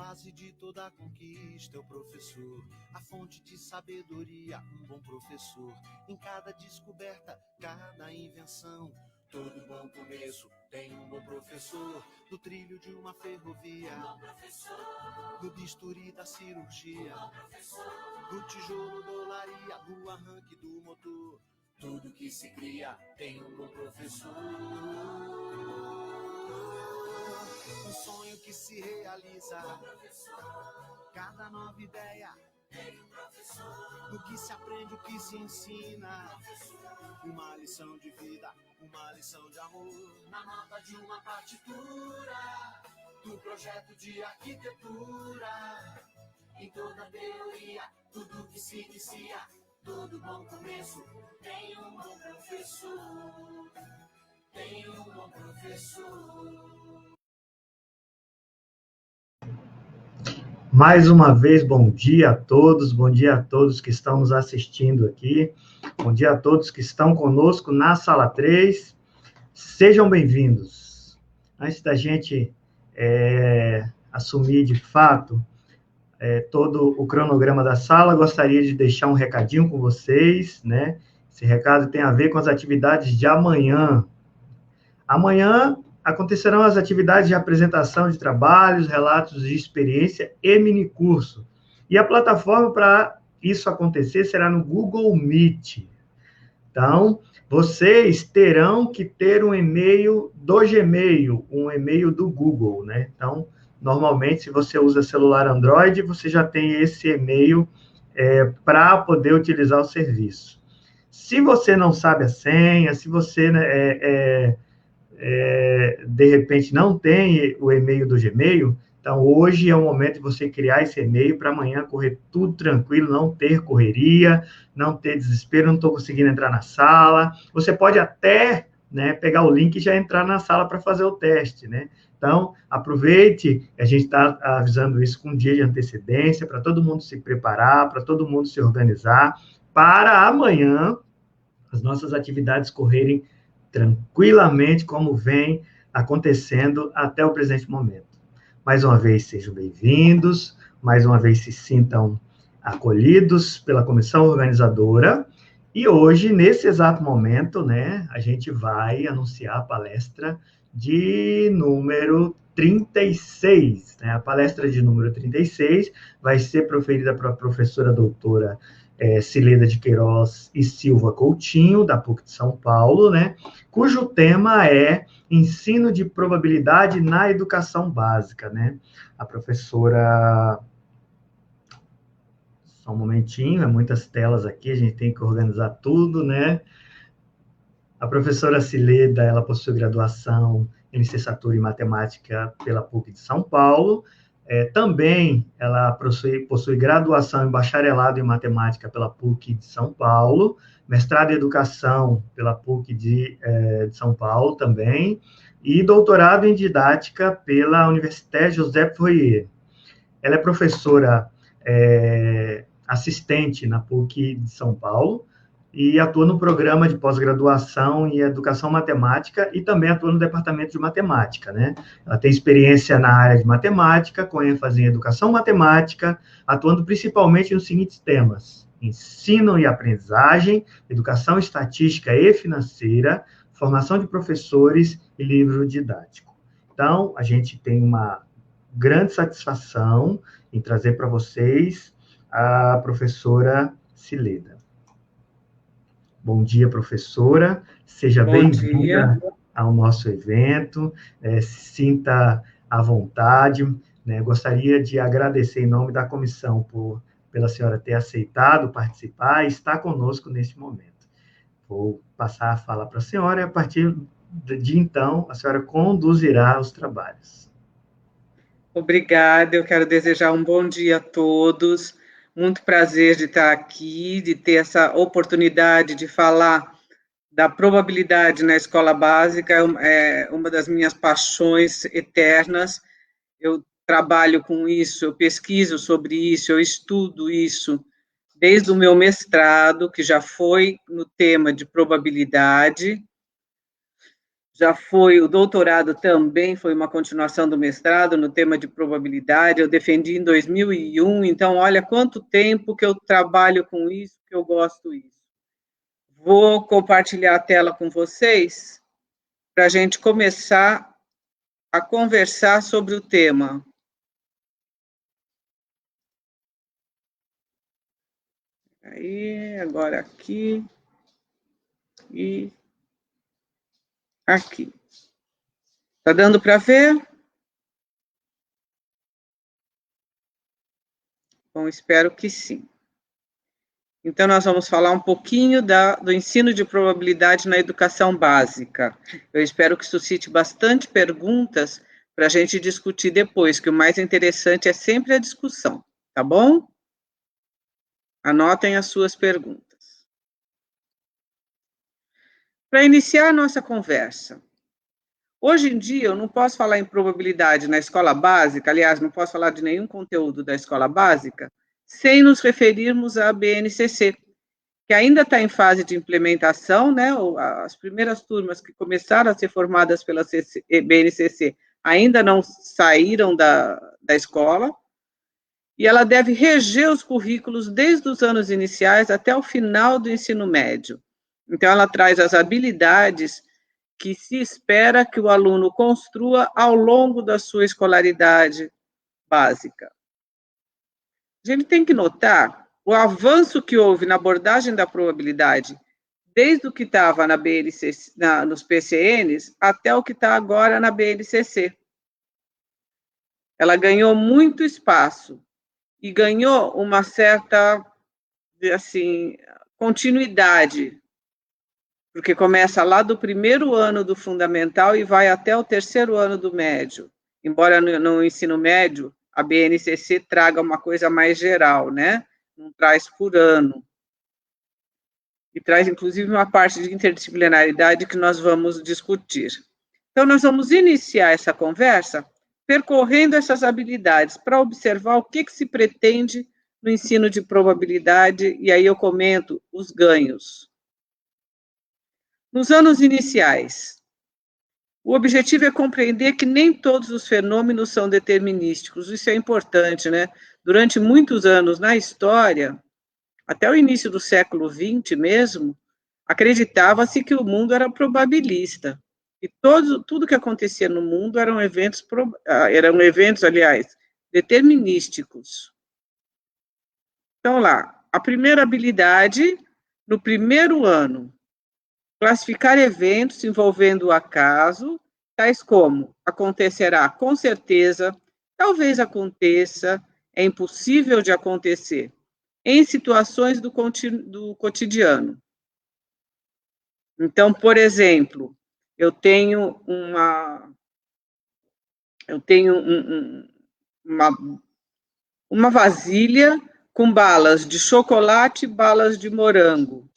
base de toda conquista é o professor, a fonte de sabedoria, um bom professor. Em cada descoberta, cada invenção, todo bom começo tem um bom professor. No trilho de uma ferrovia, um bom professor. No bisturi da cirurgia, um bom professor. No tijolo da olaria, no arranque do motor, tudo que se cria tem um bom professor. Um sonho que se realiza, um professor. Cada nova ideia tem um professor. No que se aprende, o que se ensina, professor. Uma lição de vida, uma lição de amor. Na nota de uma partitura, do projeto de arquitetura. Em toda teoria, tudo que se inicia, todo bom começo tem um bom professor. Tem um bom professor. Mais uma vez, bom dia a todos que estão nos assistindo aqui, bom dia a todos que estão conosco na Sala 3, sejam bem-vindos. Antes da gente assumir de fato todo o cronograma da sala, gostaria de deixar um recadinho com vocês, né? Esse recado tem a ver com as atividades de amanhã. Amanhã acontecerão as atividades de apresentação de trabalhos, relatos de experiência e minicurso. E a plataforma para isso acontecer será no Google Meet. Então, vocês terão que ter um e-mail do Gmail, um e-mail do Google, né? Então, normalmente, se você usa celular Android, você já tem esse e-mail para poder utilizar o serviço. Se você não sabe a senha, se você de repente não tem o e-mail do Gmail, então hoje é o momento de você criar esse e-mail para amanhã correr tudo tranquilo, não ter correria, não ter desespero, não estou conseguindo entrar na sala. Você pode até pegar o link e já entrar na sala para fazer o teste, né? Então, aproveite, a gente está avisando isso com um dia de antecedência, para todo mundo se preparar, para todo mundo se organizar, para amanhã as nossas atividades correrem tranquilamente, como vem acontecendo até o presente momento. Mais uma vez, sejam bem-vindos, mais uma vez se sintam acolhidos pela comissão organizadora, e hoje, nesse exato momento, a gente vai anunciar a palestra de número 36, A palestra de número 36 vai ser proferida para a professora doutora Cileda de Queiroz e Silva Coutinho, da PUC de São Paulo, cujo tema é ensino de probabilidade na educação básica, A professora... Só um momentinho, muitas telas aqui, a gente tem que organizar tudo, A professora Cileda, ela possui graduação em licenciatura em matemática pela PUC de São Paulo. Também ela possui graduação em bacharelado em matemática pela PUC de São Paulo, mestrado em educação pela PUC de São Paulo também, e doutorado em didática pela Université Joseph Fourier. Ela é professora assistente na PUC de São Paulo, e atua no programa de pós-graduação em Educação Matemática e também atua no departamento de Matemática, Ela tem experiência na área de Matemática, com ênfase em Educação Matemática, atuando principalmente nos seguintes temas: ensino e aprendizagem, educação estatística e financeira, formação de professores e livro didático. Então, a gente tem uma grande satisfação em trazer para vocês a professora Cileda. Bom dia, professora. Seja bem-vinda ao nosso evento. Se sinta à vontade. Gostaria de agradecer em nome da comissão pela senhora ter aceitado participar e estar conosco neste momento. Vou passar a fala para a senhora e, a partir de então, a senhora conduzirá os trabalhos. Obrigada. Eu quero desejar um bom dia a todos. Muito prazer de estar aqui, de ter essa oportunidade de falar da probabilidade na escola básica. É uma das minhas paixões eternas. Eu trabalho com isso, eu pesquiso sobre isso, eu estudo isso desde o meu mestrado, que já foi no tema de probabilidade. já foi, o doutorado também foi uma continuação do mestrado no tema de probabilidade, eu defendi em 2001, então olha quanto tempo que eu trabalho com isso, que eu gosto disso. Vou compartilhar a tela com vocês, para a gente começar a conversar sobre o tema. Aí, agora aqui e aqui. Tá dando para ver? Bom, espero que sim. Então, nós vamos falar um pouquinho do ensino de probabilidade na educação básica. Eu espero que suscite bastante perguntas para a gente discutir depois, que o mais interessante é sempre a discussão, tá bom? Anotem as suas perguntas. Para iniciar a nossa conversa, hoje em dia eu não posso falar em probabilidade na escola básica, aliás, não posso falar de nenhum conteúdo da escola básica, sem nos referirmos à BNCC, que ainda está em fase de implementação, né? As primeiras turmas que começaram a ser formadas pela BNCC ainda não saíram da escola, e ela deve reger os currículos desde os anos iniciais até o final do ensino médio. Então, ela traz as habilidades que se espera que o aluno construa ao longo da sua escolaridade básica. A gente tem que notar o avanço que houve na abordagem da probabilidade, desde o que estava na BNCC, nos PCNs, até o que está agora na BNCC. Ela ganhou muito espaço e ganhou uma certa, assim, continuidade, porque começa lá do primeiro ano do fundamental e vai até o terceiro ano do médio. Embora no ensino médio a BNCC traga uma coisa mais geral, né? Não traz por ano. E traz, inclusive, uma parte de interdisciplinaridade que nós vamos discutir. Então, nós vamos iniciar essa conversa percorrendo essas habilidades para observar o que se pretende no ensino de probabilidade, e aí eu comento os ganhos. Nos anos iniciais, o objetivo é compreender que nem todos os fenômenos são determinísticos, isso é importante, né? Durante muitos anos na história, até o início do século XX mesmo, acreditava-se que o mundo era probabilista, e tudo que acontecia no mundo eram eventos, aliás, determinísticos. Então, lá, a primeira habilidade, no primeiro ano, classificar eventos envolvendo o acaso, tais como acontecerá com certeza, talvez aconteça, é impossível de acontecer, em situações do cotidiano. Então, por exemplo, eu tenho uma vasilha com balas de chocolate e balas de morango.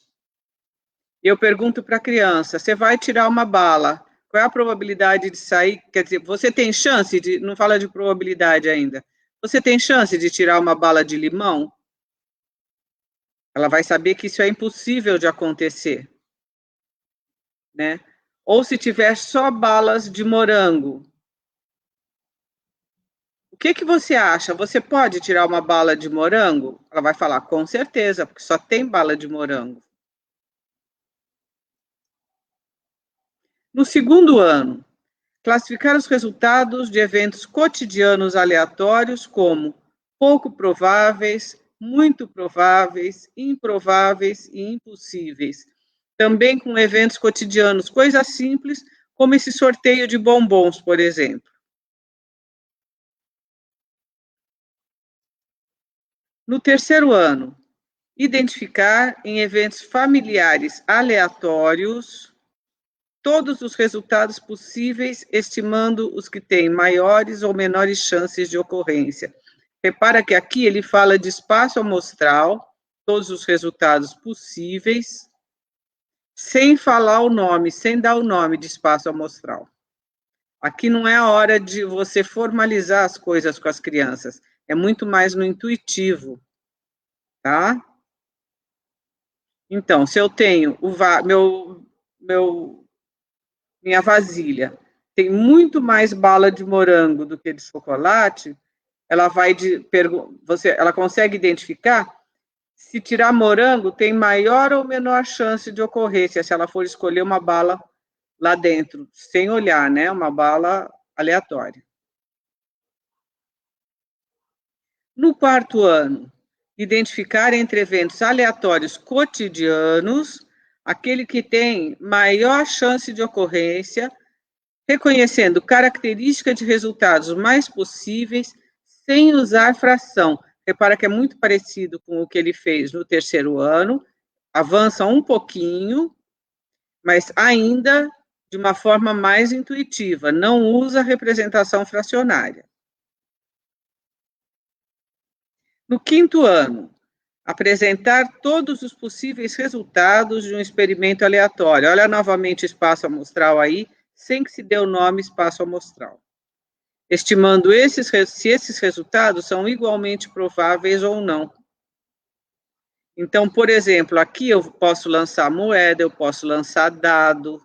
Eu pergunto para a criança, você vai tirar uma bala, qual é a probabilidade de sair? Quer dizer, você tem chance de, não fala de probabilidade ainda, você tem chance de tirar uma bala de limão? Ela vai saber que isso é impossível de acontecer, né? Ou se tiver só balas de morango, o que você acha? Você pode tirar uma bala de morango? Ela vai falar, com certeza, porque só tem bala de morango. No segundo ano, classificar os resultados de eventos cotidianos aleatórios como pouco prováveis, muito prováveis, improváveis e impossíveis. Também com eventos cotidianos, coisas simples, como esse sorteio de bombons, por exemplo. No terceiro ano, identificar em eventos familiares aleatórios todos os resultados possíveis, estimando os que têm maiores ou menores chances de ocorrência. Repara que aqui ele fala de espaço amostral, todos os resultados possíveis, sem falar o nome, sem dar o nome de espaço amostral. Aqui não é a hora de você formalizar as coisas com as crianças, é muito mais no intuitivo, tá? Então, se eu tenho meu minha vasilha tem muito mais bala de morango do que de chocolate, ela ela consegue identificar se tirar morango tem maior ou menor chance de ocorrência se ela for escolher uma bala lá dentro, sem olhar, né? Uma bala aleatória. No 4º ano, identificar entre eventos aleatórios cotidianos aquele que tem maior chance de ocorrência, reconhecendo características de resultados mais possíveis sem usar fração. Repara que é muito parecido com o que ele fez no 3º ano, avança um pouquinho, mas ainda de uma forma mais intuitiva, não usa representação fracionária. No 5º ano, apresentar todos os possíveis resultados de um experimento aleatório. Olha novamente o espaço amostral aí, sem que se dê o nome espaço amostral. Estimando se esses resultados são igualmente prováveis ou não. Então, por exemplo, aqui eu posso lançar moeda, eu posso lançar dado,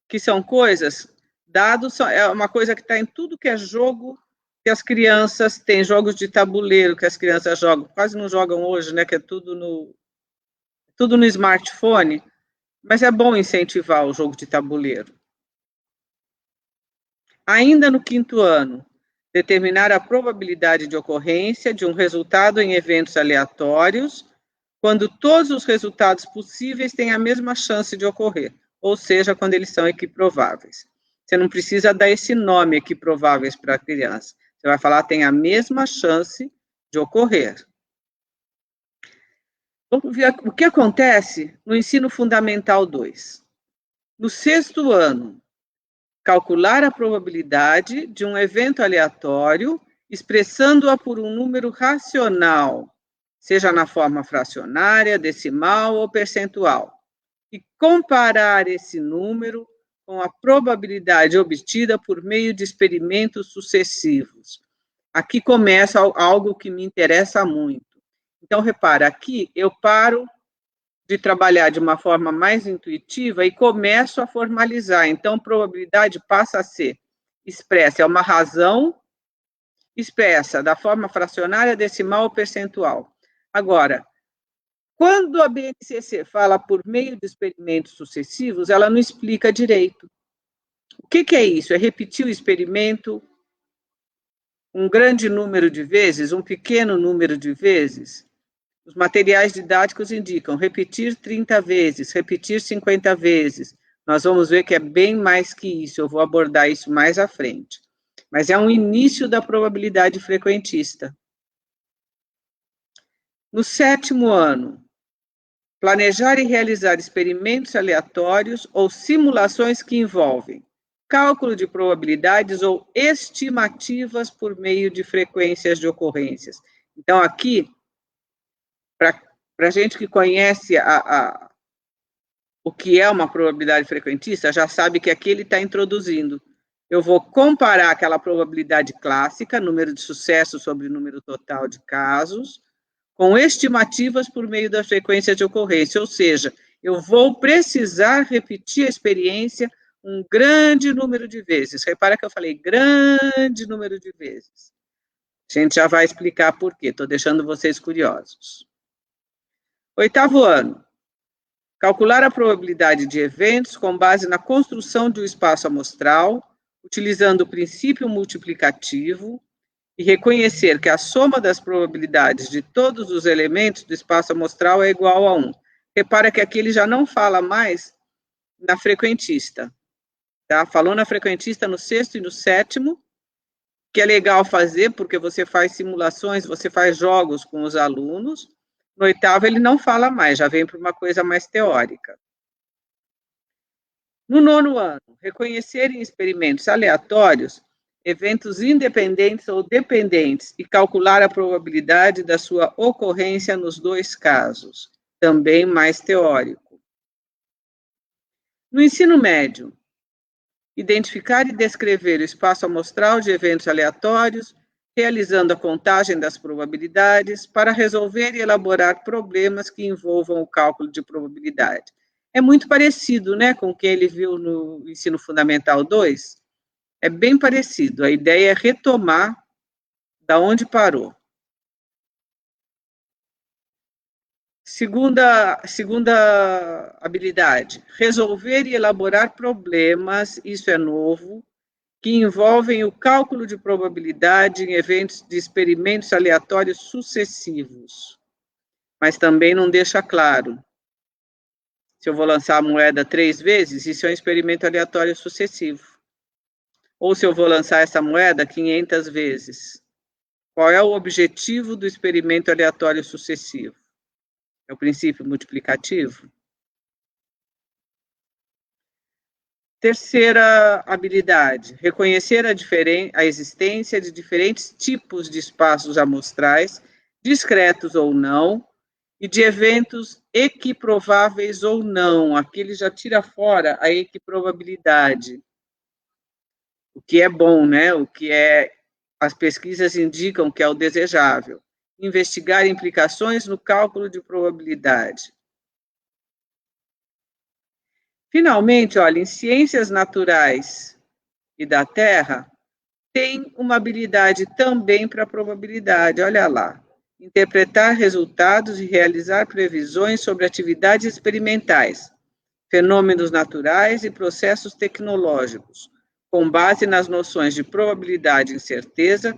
que são coisas, dados é uma coisa que está em tudo que é jogo, que as crianças têm, jogos de tabuleiro que as crianças jogam, quase não jogam hoje, né, que é tudo no smartphone, mas é bom incentivar o jogo de tabuleiro. Ainda no 5º ano, determinar a probabilidade de ocorrência de um resultado em eventos aleatórios, quando todos os resultados possíveis têm a mesma chance de ocorrer, ou seja, quando eles são equiprováveis. Você não precisa dar esse nome equiprováveis para a criança. Você vai falar tem a mesma chance de ocorrer. Vamos ver o que acontece no ensino fundamental 2. No 6º ano, calcular a probabilidade de um evento aleatório, expressando-a por um número racional, seja na forma fracionária, decimal ou percentual, e comparar esse número com a probabilidade obtida por meio de experimentos sucessivos. Aqui começa algo que me interessa muito. Então, repara, aqui eu paro de trabalhar de uma forma mais intuitiva e começo a formalizar. Então, probabilidade passa a ser expressa, é uma razão expressa da forma fracionária, decimal ou percentual. Agora, quando a BNCC fala por meio de experimentos sucessivos, ela não explica direito. O que é isso? É repetir o experimento um grande número de vezes, um pequeno número de vezes? Os materiais didáticos indicam repetir 30 vezes, repetir 50 vezes. Nós vamos ver que é bem mais que isso, eu vou abordar isso mais à frente. Mas é um início da probabilidade frequentista. No 7º ano, planejar e realizar experimentos aleatórios ou simulações que envolvem cálculo de probabilidades ou estimativas por meio de frequências de ocorrências. Então, aqui, para a gente que conhece o que é uma probabilidade frequentista, já sabe que aqui ele está introduzindo. Eu vou comparar aquela probabilidade clássica, número de sucesso sobre número total de casos, com estimativas por meio da frequência de ocorrência, ou seja, eu vou precisar repetir a experiência um grande número de vezes. Repara que eu falei grande número de vezes. A gente já vai explicar por quê, estou deixando vocês curiosos. 8º ano, calcular a probabilidade de eventos com base na construção de um espaço amostral, utilizando o princípio multiplicativo, e reconhecer que a soma das probabilidades de todos os elementos do espaço amostral é igual a 1. Repara que aqui ele já não fala mais na frequentista, tá? Falou na frequentista no 6º e no 7º, que é legal fazer, porque você faz simulações, você faz jogos com os alunos. No 8º ele não fala mais, já vem para uma coisa mais teórica. No 9º ano, reconhecer em experimentos aleatórios eventos independentes ou dependentes e calcular a probabilidade da sua ocorrência nos 2 casos, também mais teórico. No ensino médio, identificar e descrever o espaço amostral de eventos aleatórios, realizando a contagem das probabilidades para resolver e elaborar problemas que envolvam o cálculo de probabilidade. é muito parecido, né, com o que ele viu no Ensino Fundamental 2. É bem parecido. A ideia é retomar da onde parou. Segunda habilidade, resolver e elaborar problemas, isso é novo, que envolvem o cálculo de probabilidade em eventos de experimentos aleatórios sucessivos. Mas também não deixa claro. Se eu vou lançar a moeda 3 vezes, isso é um experimento aleatório sucessivo. Ou se eu vou lançar essa moeda 500 vezes. Qual é o objetivo do experimento aleatório sucessivo? É o princípio multiplicativo? Terceira habilidade, reconhecer a existência de diferentes tipos de espaços amostrais, discretos ou não, e de eventos equiprováveis ou não. Aqui ele já tira fora a equiprobabilidade. O que é bom, né? O que as pesquisas indicam que é o desejável. Investigar implicações no cálculo de probabilidade. Finalmente, olha, em ciências naturais e da Terra, tem uma habilidade também para a probabilidade, olha lá. Interpretar resultados e realizar previsões sobre atividades experimentais, fenômenos naturais e processos tecnológicos, com base nas noções de probabilidade e incerteza,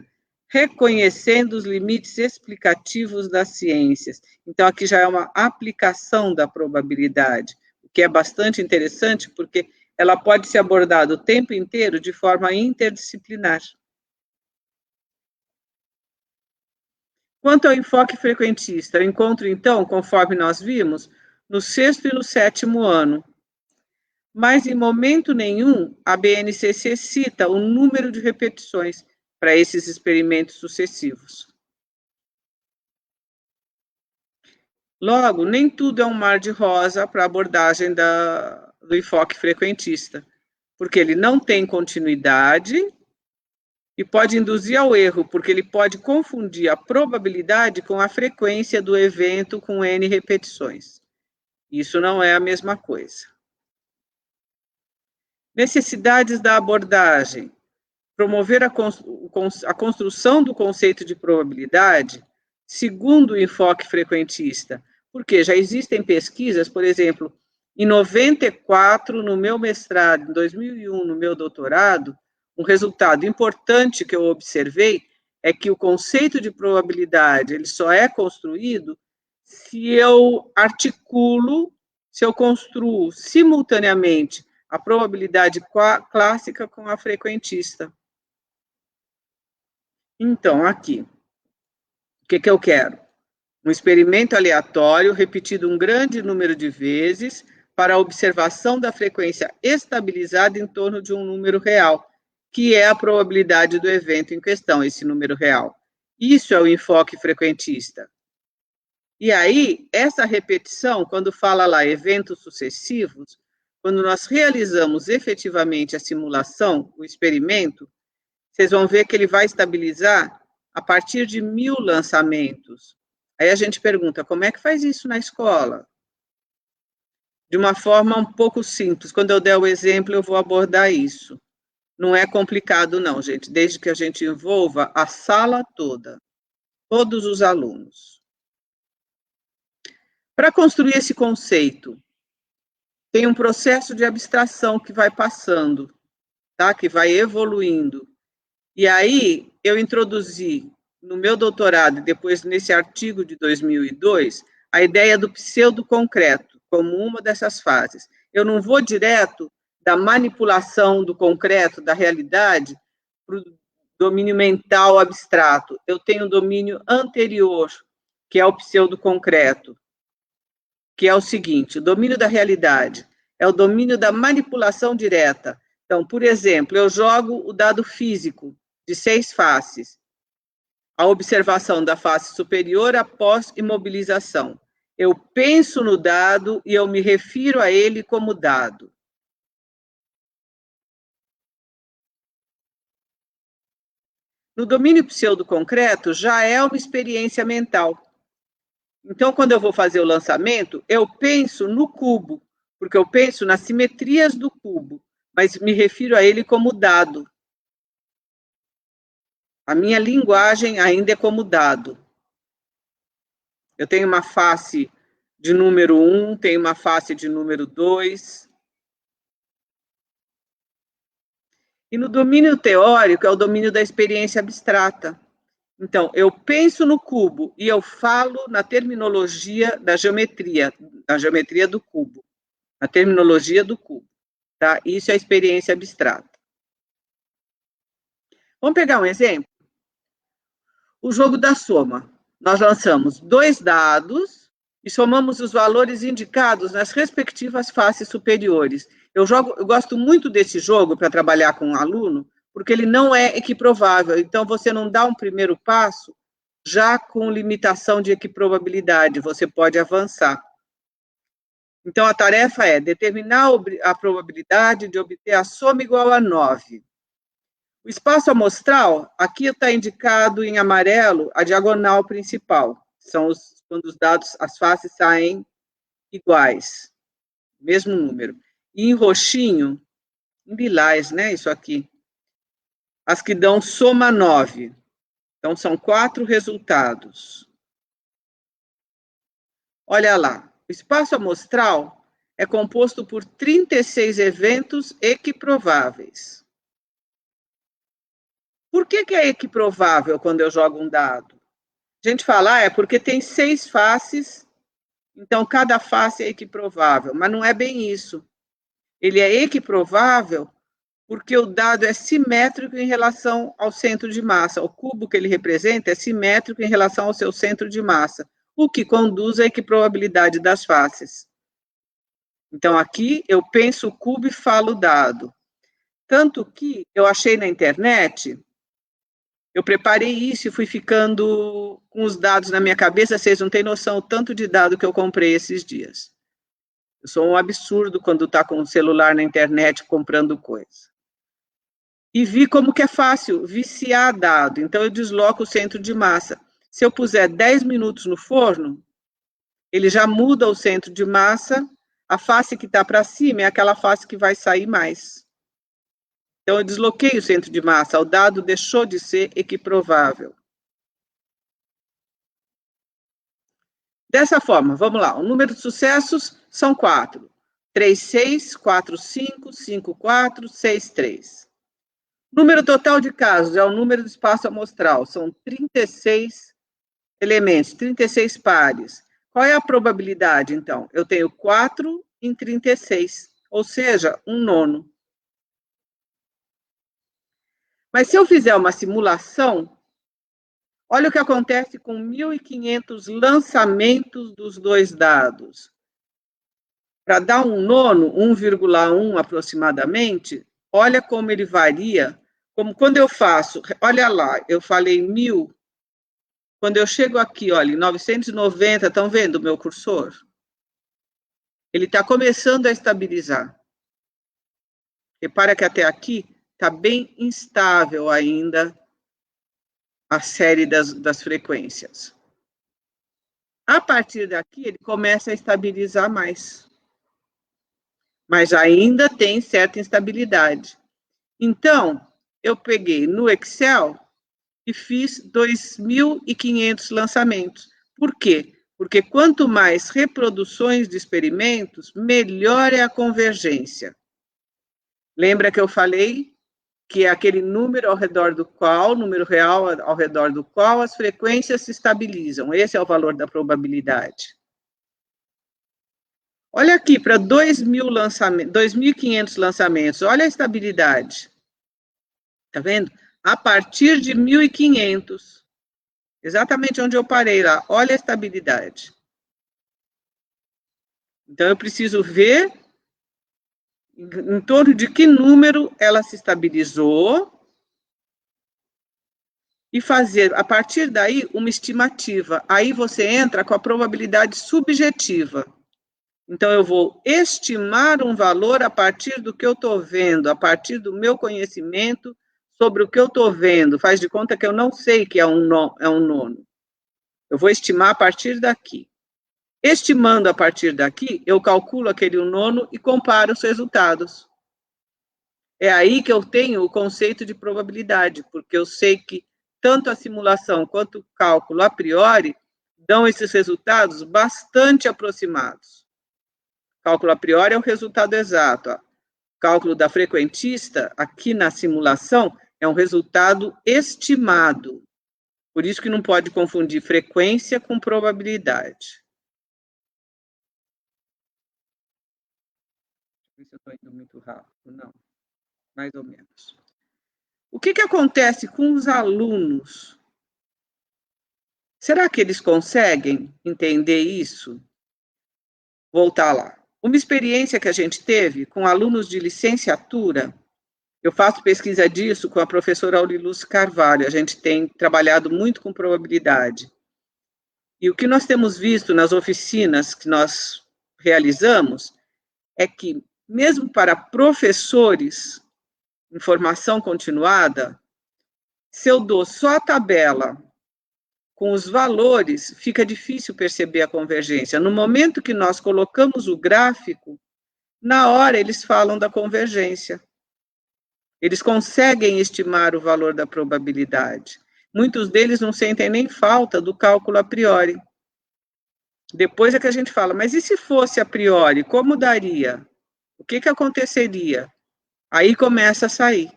reconhecendo os limites explicativos das ciências. Então, aqui já é uma aplicação da probabilidade, o que é bastante interessante, porque ela pode ser abordada o tempo inteiro de forma interdisciplinar. Quanto ao enfoque frequentista, eu encontro, então, conforme nós vimos, no 6º e no 7º ano. Mas, em momento nenhum, a BNCC cita o número de repetições para esses experimentos sucessivos. Logo, nem tudo é um mar de rosa para a abordagem do enfoque frequentista, porque ele não tem continuidade e pode induzir ao erro, porque ele pode confundir a probabilidade com a frequência do evento com N repetições. Isso não é a mesma coisa. Necessidades da abordagem. Promover a construção do conceito de probabilidade segundo o enfoque frequentista, porque já existem pesquisas, por exemplo, em 94, no meu mestrado, em 2001, no meu doutorado, um resultado importante que eu observei é que o conceito de probabilidade ele só é construído se eu articulo, se eu construo simultaneamente a probabilidade clássica com a frequentista. Então, aqui, o que eu quero? Um experimento aleatório repetido um grande número de vezes para a observação da frequência estabilizada em torno de um número real, que é a probabilidade do evento em questão, esse número real. Isso é o enfoque frequentista. E aí, essa repetição, quando fala lá eventos sucessivos, quando nós realizamos efetivamente a simulação, o experimento, vocês vão ver que ele vai estabilizar a partir de 1000 lançamentos. Aí a gente pergunta, como é que faz isso na escola? De uma forma um pouco simples. Quando eu der o exemplo, eu vou abordar isso. Não é complicado, não, gente, desde que a gente envolva a sala toda, todos os alunos. Para construir esse conceito, tem um processo de abstração que vai passando, tá? Que vai evoluindo. E aí, eu introduzi no meu doutorado, depois nesse artigo de 2002, a ideia do pseudo-concreto, como uma dessas fases. Eu não vou direto da manipulação do concreto, da realidade, para o domínio mental abstrato. Eu tenho um domínio anterior, que é o pseudo-concreto, que é o seguinte, o domínio da realidade é o domínio da manipulação direta. Então, por exemplo, eu jogo o dado físico de 6 faces, a observação da face superior após imobilização. Eu penso no dado e eu me refiro a ele como dado. No domínio pseudo-concreto, já é uma experiência mental. Então, quando eu vou fazer o lançamento, eu penso no cubo, porque eu penso nas simetrias do cubo, mas me refiro a ele como dado. A minha linguagem ainda é como dado. Eu tenho uma face de número 1, tenho uma face de número 2. E no domínio teórico é o domínio da experiência abstrata. Então, eu penso no cubo e eu falo na terminologia da geometria do cubo, na terminologia do cubo, tá? Isso é a experiência abstrata. Vamos pegar um exemplo? O jogo da soma. Nós lançamos 2 dados e somamos os valores indicados nas respectivas faces superiores. Eu gosto muito desse jogo para trabalhar com um aluno, porque ele não é equiprovável. Então, você não dá um primeiro passo já com limitação de equiprobabilidade, você pode avançar. Então, a tarefa é determinar a probabilidade de obter a soma igual a 9. O espaço amostral, aqui está indicado em amarelo a diagonal principal. São quando os dados, as faces saem iguais, mesmo número. E em roxinho, em lilás, né, isso aqui, as que dão soma 9. Então, são 4 resultados. Olha lá, o espaço amostral é composto por 36 eventos equiprováveis. Por que é equiprovável quando eu jogo um dado? A gente fala, é porque tem 6 faces, então cada face é equiprovável, mas não é bem isso. Ele é equiprovável porque o dado é simétrico em relação ao centro de massa. O cubo que ele representa é simétrico em relação ao seu centro de massa, o que conduz à equiprobabilidade das faces. Então, aqui eu penso o cubo e falo o dado. Tanto que eu achei na internet, eu preparei isso e fui ficando com os dados na minha cabeça, vocês não têm noção o tanto de dado que eu comprei esses dias. Eu sou um absurdo quando está com o celular na internet comprando coisa. E vi como que é fácil viciar dado. Então, eu desloco o centro de massa. Se eu puser 10 minutos no forno, ele já muda o centro de massa. A face que está para cima é aquela face que vai sair mais. Então, eu desloquei o centro de massa. O dado deixou de ser equiprovável. Dessa forma, vamos lá. O número de sucessos são 4. 3, 6, 4, 5, 5, 4, 6, 3. Número total de casos é o número do espaço amostral, são 36 elementos, 36 pares. Qual é a probabilidade, então? Eu tenho 4 em 36, ou seja, 1/9. Mas se eu fizer uma simulação, olha o que acontece com 1.500 lançamentos dos 2 dados. Para dar 1/9, 1,1 aproximadamente, olha como ele varia, como quando eu faço, olha lá, eu falei 1.000, quando eu chego aqui, olha, em 990, estão vendo o meu cursor? Ele está começando a estabilizar. Repara que até aqui está bem instável ainda a série das frequências. A partir daqui, ele começa a estabilizar mais. Mas ainda tem certa instabilidade. Então, eu peguei no Excel e fiz 2.500 lançamentos. Por quê? Porque quanto mais reproduções de experimentos, melhor é a convergência. Lembra que eu falei que é aquele número ao redor do qual, número real ao redor do qual as frequências se estabilizam. Esse é o valor da probabilidade. Olha aqui, para 2.500 lançamentos, olha a estabilidade. Tá vendo? A partir de 1.500, exatamente onde eu parei lá, olha a estabilidade. Então, eu preciso ver em torno de que número ela se estabilizou e fazer, a partir daí, uma estimativa. Aí você entra com a probabilidade subjetiva. Então, eu vou estimar um valor a partir do que eu estou vendo, a partir do meu conhecimento sobre o que eu estou vendo. Faz de conta que eu não sei que é um nono. Eu vou estimar a partir daqui. Estimando a partir daqui, eu calculo aquele nono e comparo os resultados. É aí que eu tenho o conceito de probabilidade, porque eu sei que tanto a simulação quanto o cálculo a priori dão esses resultados bastante aproximados. Cálculo a priori é o resultado exato. O cálculo da frequentista, aqui na simulação, é um resultado estimado. Por isso que não pode confundir frequência com probabilidade. Não sei se eu estou indo muito rápido, não. Mais ou menos. O que acontece com os alunos? Será que eles conseguem entender isso? Voltar lá. Uma experiência que a gente teve com alunos de licenciatura, eu faço pesquisa disso com a professora Aureluz Carvalho, a gente tem trabalhado muito com probabilidade. E o que nós temos visto nas oficinas que nós realizamos é que, mesmo para professores em formação continuada, se eu dou só a tabela com os valores, fica difícil perceber a convergência. No momento que nós colocamos o gráfico, na hora eles falam da convergência. Eles conseguem estimar o valor da probabilidade. Muitos deles não sentem nem falta do cálculo a priori. Depois é que a gente fala, mas e se fosse a priori, como daria? O que aconteceria? Aí começa a sair.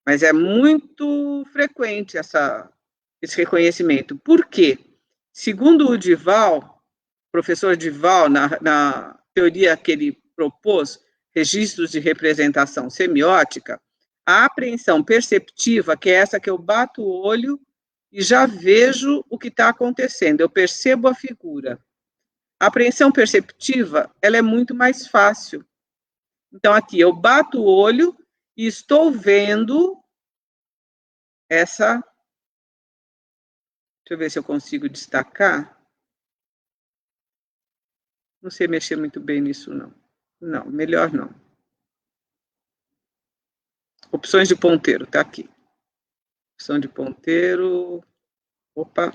Mas é muito frequente esse reconhecimento. Por quê? Segundo o Dival, professor Dival, na teoria que ele propôs, registros de representação semiótica, a apreensão perceptiva, que é essa que eu bato o olho e já vejo o que está acontecendo, eu percebo a figura. A apreensão perceptiva, ela é muito mais fácil. Então, aqui, eu bato o olho e estou vendo essa... Deixa eu ver se eu consigo destacar. Não sei mexer muito bem nisso, não. Não, melhor não. Opções de ponteiro, tá aqui. Opção de ponteiro. Opa.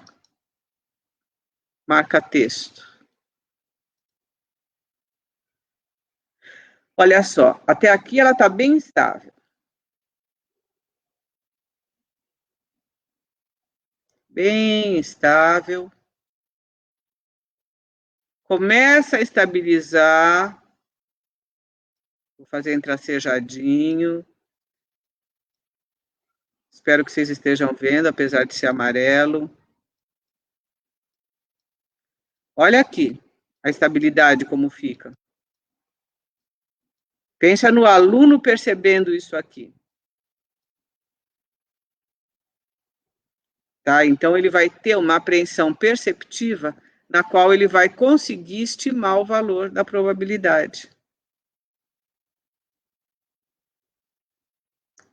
Marca texto. Olha só, até aqui ela está bem estável. Bem estável. Começa a estabilizar. Vou fazer entreacejadinho. Espero que vocês estejam vendo, apesar de ser amarelo. Olha aqui a estabilidade como fica. Pensa no aluno percebendo isso aqui. Tá? Então, ele vai ter uma apreensão perceptiva na qual ele vai conseguir estimar o valor da probabilidade.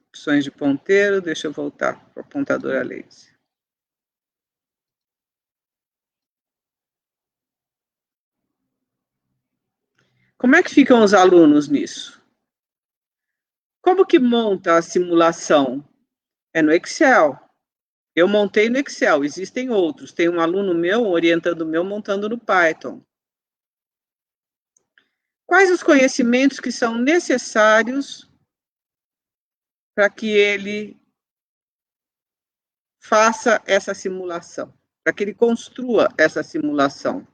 Opções de ponteiro, deixa eu voltar para o apontador a laser. Como é que ficam os alunos nisso? Como que monta a simulação? É no Excel. Eu montei no Excel, existem outros. Tem um aluno meu, um orientando meu, montando no Python. Quais os conhecimentos que são necessários para que ele faça essa simulação, para que ele construa essa simulação?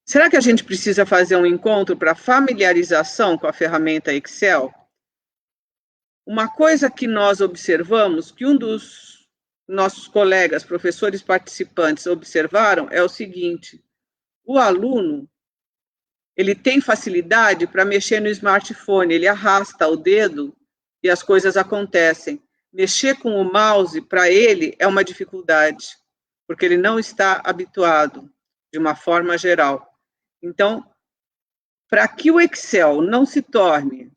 Será que a gente precisa fazer um encontro para familiarização com a ferramenta Excel? Uma coisa que nós observamos, que um dos nossos colegas, professores participantes, observaram, é o seguinte: o aluno, ele tem facilidade para mexer no smartphone, ele arrasta o dedo e as coisas acontecem. Mexer com o mouse, para ele, é uma dificuldade, porque ele não está habituado, de uma forma geral. Então, para que o Excel não se torne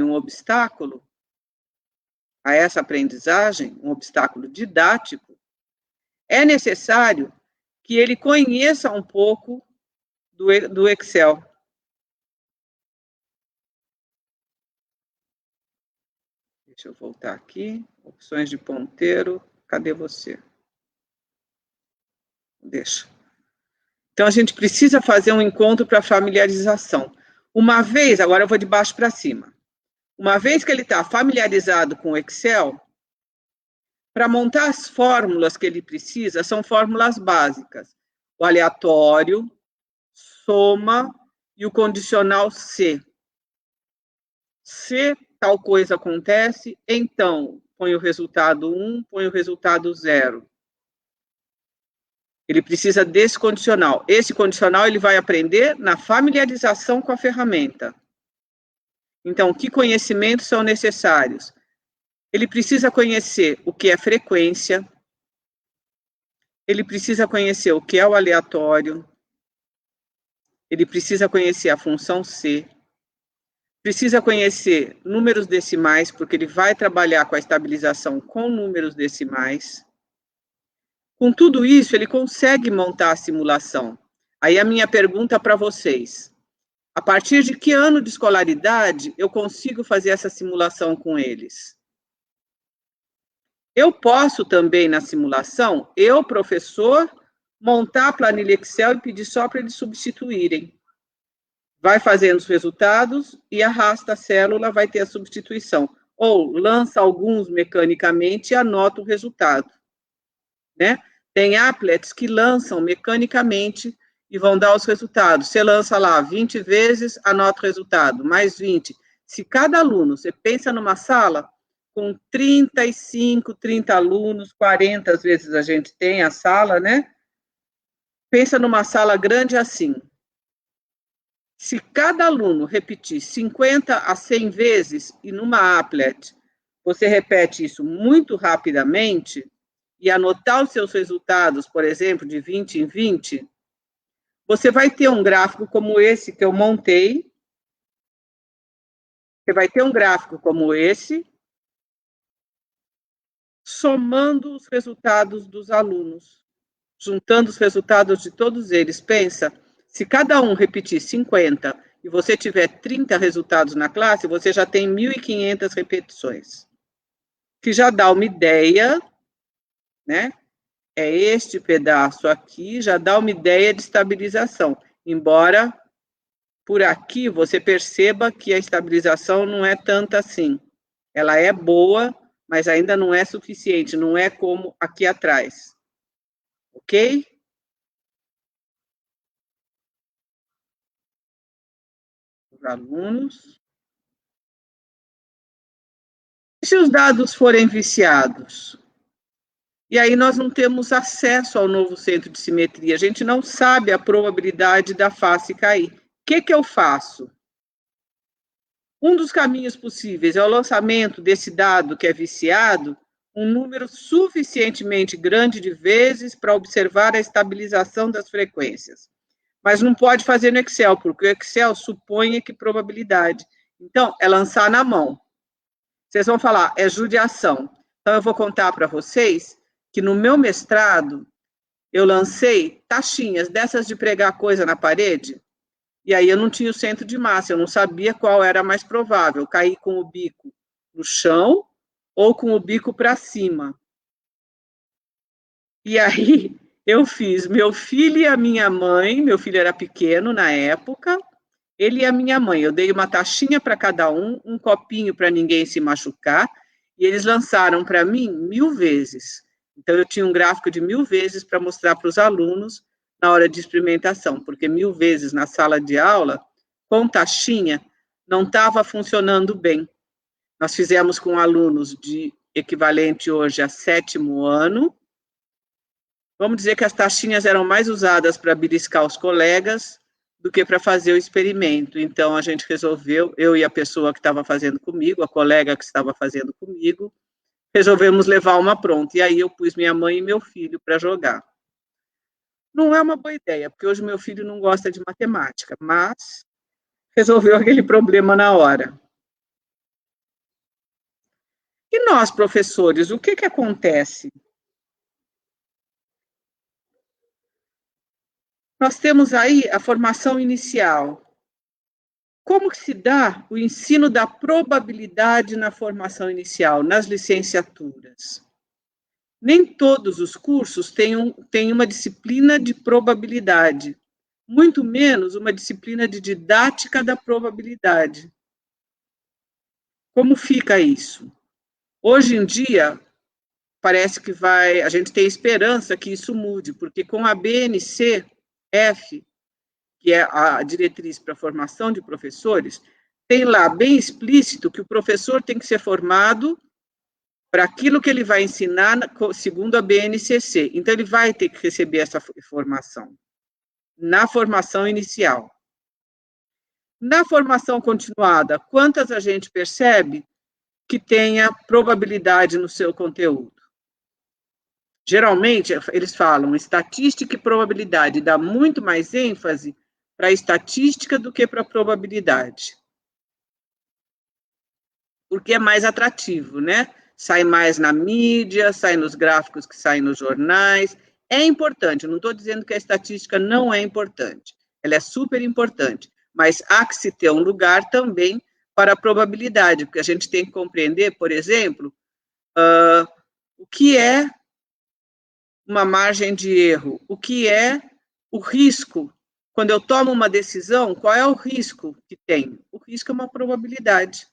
um obstáculo a essa aprendizagem, um obstáculo didático, é necessário que ele conheça um pouco do Excel. Deixa eu voltar aqui, opções de ponteiro, Cadê você? Deixa. Então, a gente precisa fazer um encontro para familiarização. Uma vez, agora eu vou de baixo para cima. Uma vez que ele está familiarizado com o Excel, para montar as fórmulas que ele precisa, são fórmulas básicas. O aleatório, soma e o condicional se. Se tal coisa acontece, então põe o resultado 1, põe o resultado 0. Ele precisa desse condicional. Esse condicional ele vai aprender na familiarização com a ferramenta. Então, que conhecimentos são necessários? Ele precisa conhecer o que é frequência, ele precisa conhecer o que é o aleatório, ele precisa conhecer a função C, precisa conhecer números decimais, porque ele vai trabalhar com a estabilização com números decimais. Com tudo isso, ele consegue montar a simulação. Aí a minha pergunta para vocês: a partir de que ano de escolaridade eu consigo fazer essa simulação com eles? Eu posso também, na simulação, eu, professor, montar a planilha Excel e pedir só para eles substituírem. Vai fazendo os resultados e arrasta a célula, vai ter a substituição. Ou lança alguns mecanicamente e anota o resultado. Né? Tem applets que lançam mecanicamente e vão dar os resultados. Você lança lá 20 vezes, anota o resultado, mais 20. Se cada aluno, você pensa numa sala com 35, 30 alunos, 40 às vezes a gente tem a sala, né? Pensa numa sala grande assim. Se cada aluno repetir 50 a 100 vezes, e numa applet você repete isso muito rapidamente, e anotar os seus resultados, por exemplo, de 20 em 20, você vai ter um gráfico como esse que eu montei. Você vai ter um gráfico como esse, somando os resultados dos alunos, juntando os resultados de todos eles. Pensa, se cada um repetir 50 e você tiver 30 resultados na classe, você já tem 1.500 repetições. Que já dá uma ideia, né? É este pedaço aqui, já dá uma ideia de estabilização. Embora, por aqui, você perceba que a estabilização não é tanta assim. Ela é boa, mas ainda não é suficiente, não é como aqui atrás. Ok? Os alunos. E se os dados forem viciados? E aí nós não temos acesso ao novo centro de simetria, a gente não sabe a probabilidade da face cair. O que eu faço? Um dos caminhos possíveis é o lançamento desse dado que é viciado, um número suficientemente grande de vezes para observar a estabilização das frequências. Mas não pode fazer no Excel, porque o Excel supõe que probabilidade. Então, é lançar na mão. Vocês vão falar, é judiação. Então, eu vou contar para vocês que no meu mestrado, eu lancei taxinhas dessas de pregar coisa na parede, e aí eu não tinha o centro de massa, eu não sabia qual era mais provável, cair com o bico no chão ou com o bico para cima. E aí eu fiz meu filho e a minha mãe, meu filho era pequeno na época, ele e a minha mãe, eu dei uma taxinha para cada um copinho para ninguém se machucar, e eles lançaram para mim 1000 vezes. Então, eu tinha um gráfico de 1000 vezes para mostrar para os alunos na hora de experimentação, porque 1000 vezes na sala de aula, com taxinha, não estava funcionando bem. Nós fizemos com alunos de equivalente hoje a 7º ano. Vamos dizer que as taxinhas eram mais usadas para beliscar os colegas do que para fazer o experimento. Então, a gente resolveu, eu e a pessoa que estava fazendo comigo, a colega que estava fazendo comigo, resolvemos levar uma pronta. E aí eu pus minha mãe e meu filho para jogar. Não é uma boa ideia, porque hoje meu filho não gosta de matemática, mas resolveu aquele problema na hora. E nós, professores, o que acontece? Nós temos aí a formação inicial. Como que se dá o ensino da probabilidade na formação inicial, nas licenciaturas? Nem todos os cursos têm uma disciplina de probabilidade, muito menos uma disciplina de didática da probabilidade. Como fica isso? Hoje em dia, parece que a gente tem esperança que isso mude, porque com a BNCF, que é a diretriz para a formação de professores, tem lá bem explícito que o professor tem que ser formado para aquilo que ele vai ensinar segundo a BNCC. Então, ele vai ter que receber essa formação na formação inicial. Na formação continuada, quantas a gente percebe que tenha probabilidade no seu conteúdo? Geralmente, eles falam estatística e probabilidade, dá muito mais ênfase para a estatística do que para a probabilidade. Porque é mais atrativo, né? Sai mais na mídia, sai nos gráficos que saem nos jornais. É importante, não estou dizendo que a estatística não é importante, ela é super importante, mas há que se ter um lugar também para a probabilidade, porque a gente tem que compreender, por exemplo, o que é uma margem de erro, o que é o risco. Quando eu tomo uma decisão, qual é o risco que tem? O risco é uma probabilidade,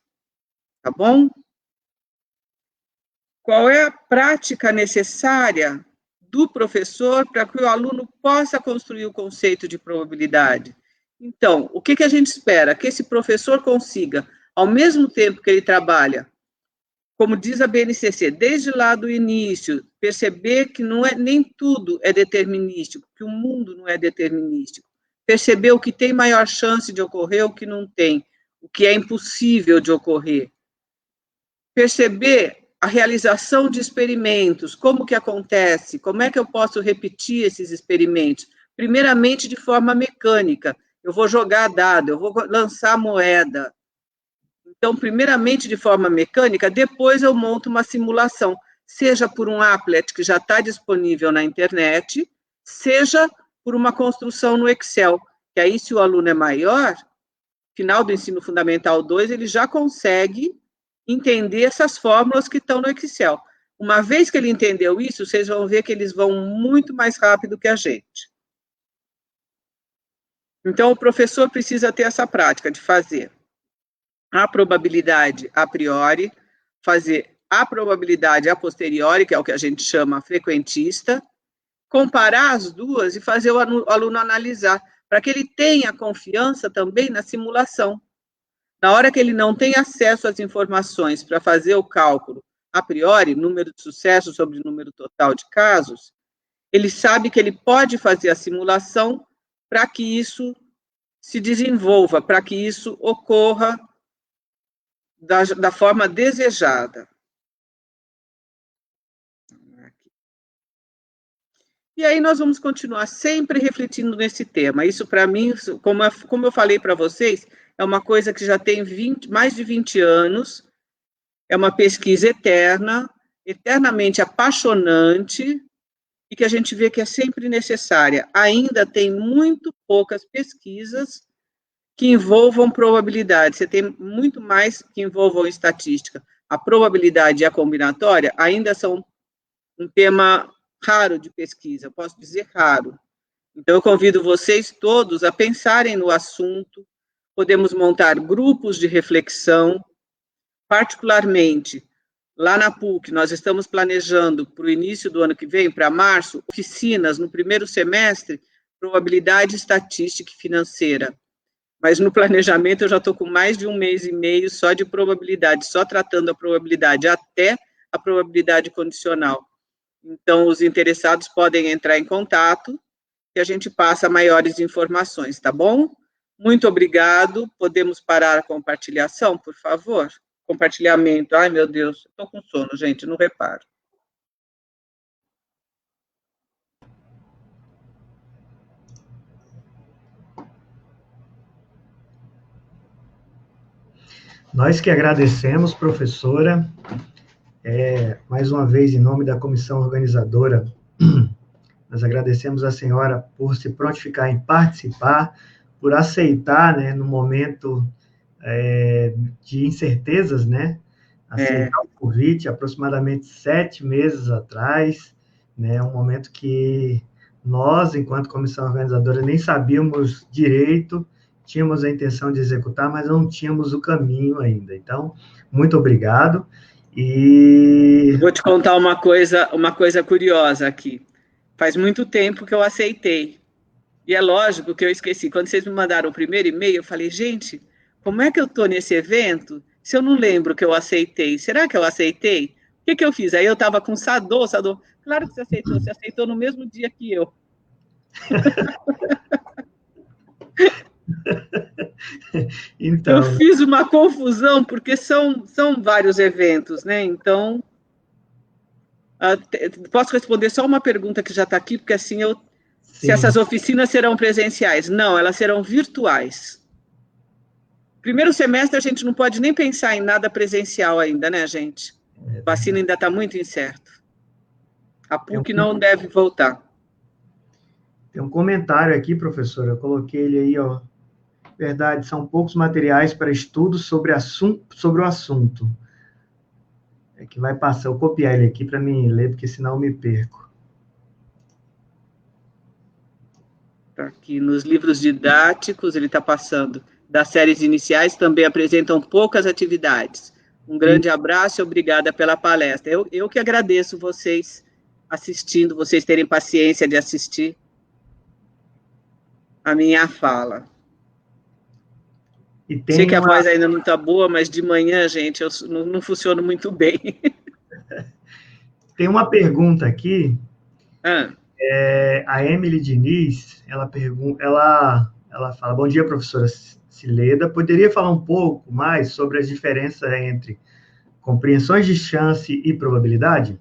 tá bom? Qual é a prática necessária do professor para que o aluno possa construir o conceito de probabilidade? Então, o que a gente espera? Que esse professor consiga, ao mesmo tempo que ele trabalha, como diz a BNCC, desde lá do início, perceber que nem tudo é determinístico, que o mundo não é determinístico. Perceber o que tem maior chance de ocorrer, o que não tem, o que é impossível de ocorrer. Perceber a realização de experimentos, como que acontece, como é que eu posso repetir esses experimentos? Primeiramente, de forma mecânica. Eu vou jogar dado, eu vou lançar moeda. Então, primeiramente, de forma mecânica, depois eu monto uma simulação, seja por um applet que já está disponível na internet, seja por uma construção no Excel, que aí, se o aluno é maior, final do ensino fundamental 2, ele já consegue entender essas fórmulas que estão no Excel. Uma vez que ele entendeu isso, vocês vão ver que eles vão muito mais rápido que a gente. Então, o professor precisa ter essa prática de fazer a probabilidade a priori, fazer a probabilidade a posteriori, que é o que a gente chama frequentista, comparar as duas e fazer o aluno analisar, para que ele tenha confiança também na simulação. Na hora que ele não tem acesso às informações para fazer o cálculo a priori, número de sucesso sobre número total de casos, ele sabe que ele pode fazer a simulação para que isso se desenvolva, para que isso ocorra da forma desejada. E aí nós vamos continuar sempre refletindo nesse tema. Isso, para mim, como eu falei para vocês, é uma coisa que já tem mais de 20 anos, é uma pesquisa eterna, eternamente apaixonante, e que a gente vê que é sempre necessária. Ainda tem muito poucas pesquisas que envolvam probabilidade, você tem muito mais que envolvam estatística. A probabilidade e a combinatória ainda são um tema raro de pesquisa, eu posso dizer raro. Então, eu convido vocês todos a pensarem no assunto, podemos montar grupos de reflexão, particularmente, lá na PUC, nós estamos planejando para o início do ano que vem, para março, oficinas no primeiro semestre, probabilidade estatística e financeira. Mas no planejamento eu já estou com mais de 1 mês e meio só de probabilidade, só tratando a probabilidade até a probabilidade condicional. Então, os interessados podem entrar em contato e a gente passa maiores informações, tá bom? Muito obrigado. Podemos parar a compartilhação, por favor? Compartilhamento. Ai, meu Deus, estou com sono, gente, não reparo. Nós que agradecemos, professora, mais uma vez, em nome da comissão organizadora, nós agradecemos a senhora por se prontificar em participar, por aceitar, né, no momento de incertezas, né, aceitar o convite aproximadamente 7 meses atrás, né? Um momento que nós, enquanto comissão organizadora, nem sabíamos direito, tínhamos a intenção de executar, mas não tínhamos o caminho ainda. Então, muito obrigado. E vou te contar uma coisa curiosa aqui. Faz muito tempo que eu aceitei. E é lógico que eu esqueci. Quando vocês me mandaram o primeiro e-mail, eu falei, gente, como é que eu estou nesse evento se eu não lembro que eu aceitei? Será que eu aceitei? O que eu fiz? Aí eu estava com Sadô. Claro que você aceitou no mesmo dia que eu. Então, eu fiz uma confusão, porque são vários eventos, né? Então, posso responder só uma pergunta que já está aqui, porque assim se essas oficinas serão presenciais? Não, elas serão virtuais. Primeiro semestre a gente não pode nem pensar em nada presencial ainda, né, gente? A vacina ainda está muito incerto. A PUC não deve voltar. Tem um comentário aqui, professor, eu coloquei ele aí, ó. Verdade, são poucos materiais para estudo sobre o assunto. É que vai passar, eu copiar ele aqui para mim ler, porque senão eu me perco. Tá aqui, nos livros didáticos, ele está passando. Das séries iniciais também apresentam poucas atividades. Um grande abraço e obrigada pela palestra. Eu que agradeço vocês assistindo, vocês terem paciência de assistir a minha fala. Sei que a voz ainda não está boa, mas de manhã, gente, eu não funciono muito bem. Tem uma pergunta aqui. A Emily Diniz, ela fala, bom dia, professora Cileda, poderia falar um pouco mais sobre as diferenças entre compreensões de chance e probabilidade?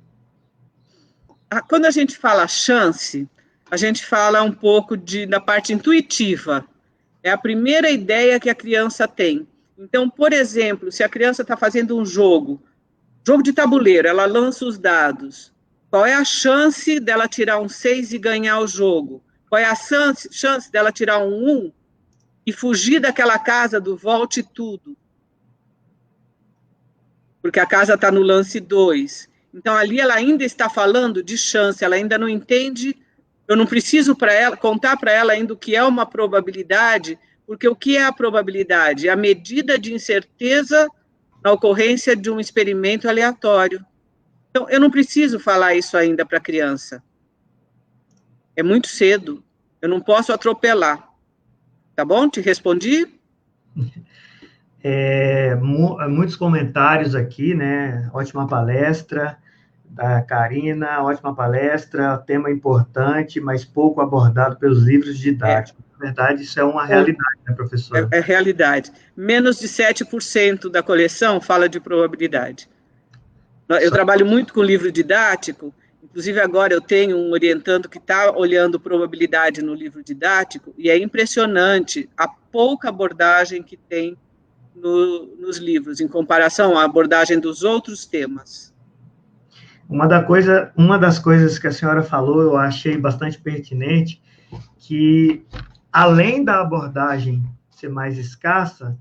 Quando a gente fala chance, a gente fala um pouco da parte intuitiva. É a primeira ideia que a criança tem. Então, por exemplo, se a criança está fazendo um jogo de tabuleiro, ela lança os dados. Qual é a chance dela tirar um 6 e ganhar o jogo? Qual é a chance dela tirar um 1 e fugir daquela casa do volte tudo? Porque a casa está no lance 2. Então, ali ela ainda está falando de chance, ela ainda não entende. Eu não preciso contar para ela ainda o que é uma probabilidade, porque o que é a probabilidade? É a medida de incerteza na ocorrência de um experimento aleatório. Então, eu não preciso falar isso ainda para a criança. É muito cedo. Eu não posso atropelar. Tá bom? Te respondi? Muitos comentários aqui, né? Ótima palestra da Karina, ótima palestra, tema importante, mas pouco abordado pelos livros didáticos. Na verdade, isso é uma realidade, né, professora? É realidade. Menos de 7% da coleção fala de probabilidade. Eu trabalho muito com livro didático, inclusive agora eu tenho um orientando que está olhando probabilidade no livro didático, e é impressionante a pouca abordagem que tem nos livros, em comparação à abordagem dos outros temas. Uma das coisas que a senhora falou, eu achei bastante pertinente, que além da abordagem ser mais escassa,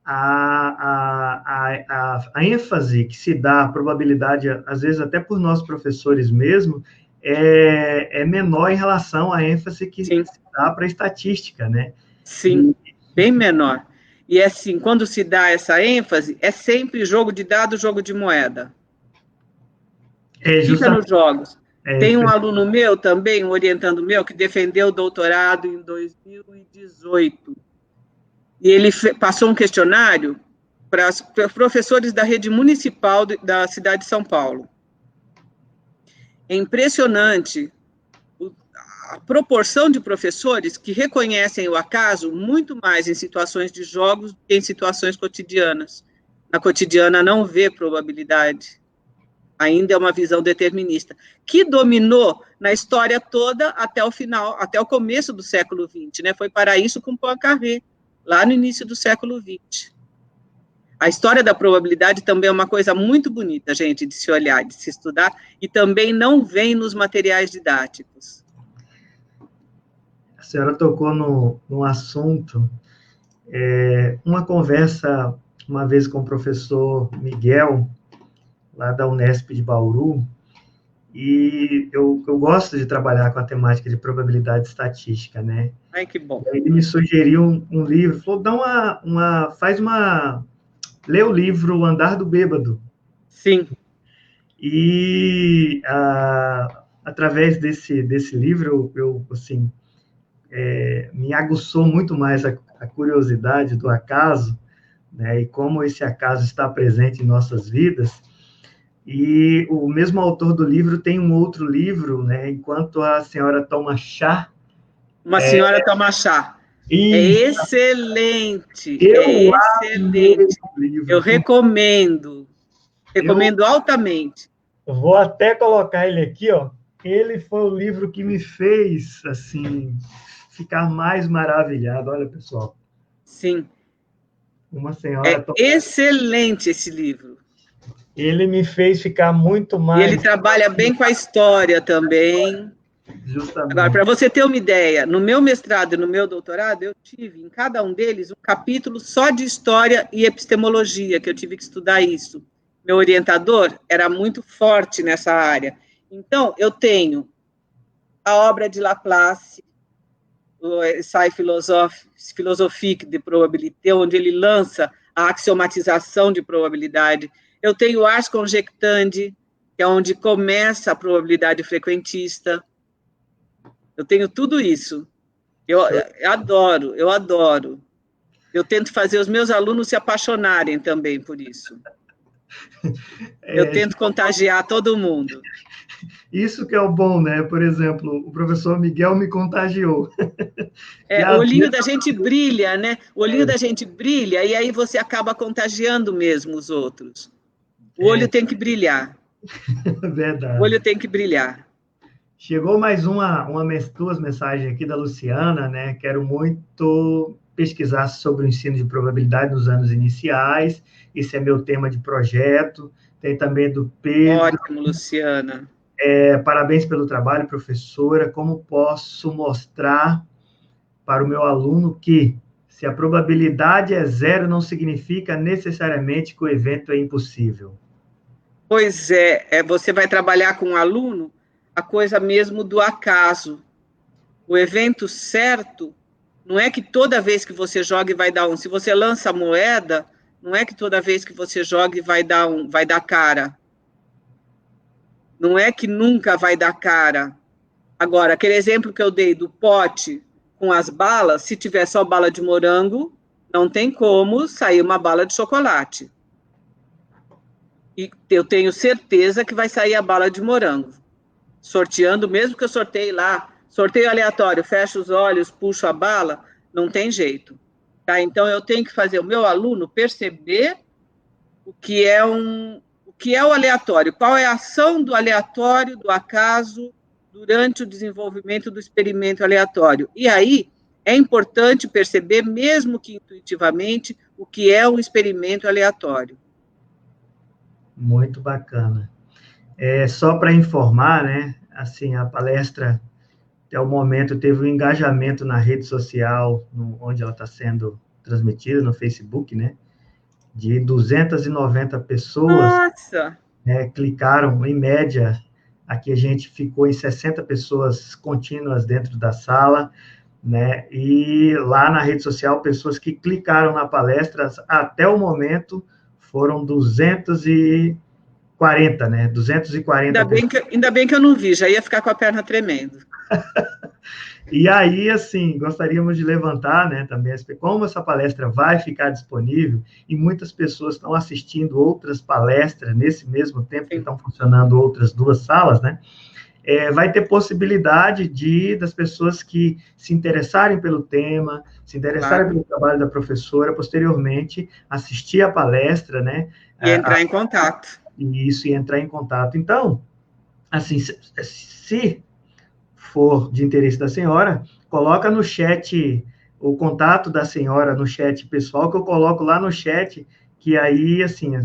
a ênfase que se dá à probabilidade, às vezes até por nós professores mesmo, é menor em relação à ênfase que se dá para a estatística, né? Sim, bem menor. E assim, quando se dá essa ênfase, é sempre jogo de dado, jogo de moeda. Fica nos jogos. Tem um aluno meu também, um orientando meu, que defendeu o doutorado em 2018. E ele passou um questionário para os professores da rede municipal da cidade de São Paulo. É impressionante a proporção de professores que reconhecem o acaso muito mais em situações de jogos que em situações cotidianas. Na cotidiana não vê probabilidade. Ainda é uma visão determinista, que dominou na história toda até o final, até o começo do século XX, né? Foi para isso com Poincaré, lá no início do século XX. A história da probabilidade também é uma coisa muito bonita, gente, de se olhar, de se estudar, e também não vem nos materiais didáticos. A senhora tocou no assunto, uma conversa, uma vez com o professor Miguel, lá da Unesp de Bauru, e eu gosto de trabalhar com a temática de probabilidade estatística, né? Ai, que bom. Ele me sugeriu um livro, falou, lê o livro O Andar do Bêbado. Sim. E através desse livro, assim, me aguçou muito mais a curiosidade do acaso, né, e como esse acaso está presente em nossas vidas. E o mesmo autor do livro tem um outro livro, né, Enquanto a Senhora Toma Chá. Uma Senhora Toma Chá. E é excelente, eu excelente. Eu recomendo altamente. Vou até colocar ele aqui, ó. Ele foi o livro que me fez, assim, ficar mais maravilhado. Olha, pessoal. Sim. Uma senhora... excelente esse livro. Ele me fez ficar muito mais... E ele trabalha bem com a história também. Justamente. Agora, para você ter uma ideia, no meu mestrado e no meu doutorado, eu tive em cada um deles um capítulo só de história e epistemologia, que eu tive que estudar isso. Meu orientador era muito forte nessa área. Então, eu tenho a obra de Laplace, o ensaio philosophique de probabilité, onde ele lança a axiomatização de probabilidade. Eu tenho Ars Conjectandi, que é onde começa a probabilidade frequentista. Eu tenho tudo isso. Eu adoro. Eu tento fazer os meus alunos se apaixonarem também por isso. Eu tento contagiar todo mundo. Isso que é o bom, né? Por exemplo, o professor Miguel me contagiou. O olhinho da gente brilha, né? O olhinho da gente brilha e aí você acaba contagiando mesmo os outros. O olho tem que brilhar. Verdade. O olho tem que brilhar. Chegou mais duas mensagens aqui da Luciana, né? Quero muito pesquisar sobre o ensino de probabilidade nos anos iniciais. Esse é meu tema de projeto. Tem também do Pedro. Ótimo, Luciana. Parabéns pelo trabalho, professora. Como posso mostrar para o meu aluno que, se a probabilidade é zero, não significa necessariamente que o evento é impossível? Pois você vai trabalhar com o aluno a coisa mesmo do acaso. O evento certo não é que toda vez que você joga vai dar um. Se você lança a moeda, não é que toda vez que você joga vai dar cara. Não é que nunca vai dar cara. Agora, aquele exemplo que eu dei do pote com as balas, se tiver só bala de morango, não tem como sair uma bala de chocolate. E eu tenho certeza que vai sair a bala de morango. Sorteando, mesmo que eu sorteie lá, sorteio aleatório, fecho os olhos, puxo a bala, não tem jeito. Tá? Então, eu tenho que fazer o meu aluno perceber o que é o aleatório, qual é a ação do aleatório, do acaso, durante o desenvolvimento do experimento aleatório. E aí, é importante perceber, mesmo que intuitivamente, o que é um experimento aleatório. Muito bacana. Só para informar, né, assim, a palestra, até o momento, teve um engajamento na rede social, onde ela está sendo transmitida, no Facebook, né, de 290 pessoas. Nossa! Clicaram, em média, aqui a gente ficou em 60 pessoas contínuas dentro da sala, né, e lá na rede social, pessoas que clicaram na palestra, até o momento, foram 240, né? 240. Ainda bem que eu não vi, já ia ficar com a perna tremendo. E aí, assim, gostaríamos de levantar, né, também, como essa palestra vai ficar disponível, e muitas pessoas estão assistindo outras palestras nesse mesmo tempo que estão funcionando outras duas salas, né? Vai ter possibilidade das pessoas que se interessarem pelo tema, se interessarem pelo trabalho da professora, posteriormente assistir a palestra, né? E entrar em contato. Isso, e entrar em contato. Então, assim, se for de interesse da senhora, coloca no chat o contato da senhora no chat pessoal, que eu coloco lá no chat, que aí, assim,